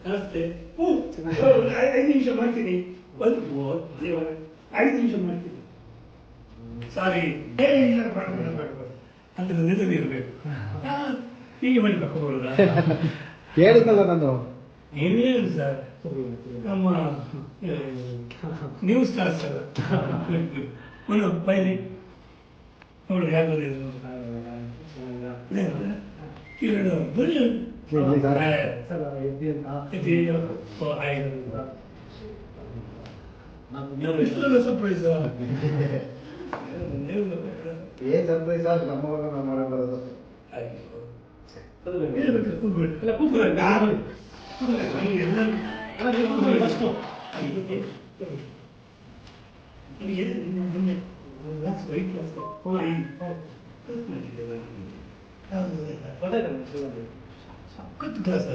ನಮಸ್ತೆ. 5 ನಿಮಿಷ ಮಾಡ್ತೀನಿ. ಒಂದು 5 ನಿಮಿಷ ಮಾಡ್ತೀನಿ. ಸಾರಿ ಅಂತ ನಿಜವೇ ಇರಬೇಕು. ಹೀಗೆ ಮಾಡಿ ಕರ್ಕೊಂಡ್ಬರೋದಾ? ಹೇಳಿದ್ನಲ್ಲ ನಾನು. ಏನೇನು ಸರ್, ನಮ್ಮ ನ್ಯೂಸ್ ಸ್ಟಾರ್ ಸರ್ ಒಂದು ಬೈಲಿ ನೋಡಿ ಯಾರು ಸರ್ಪ್ರೈಸ್ ಏನ್ ಸರ್ಪ್ರೈಸ್ ಆದ್ರೆ ನಮ್ಮವಾಗ ನಾವು ಮಾಡಕ್ ಬರೋದು. ಸಖತ್ ಕ್ಲಾಸ್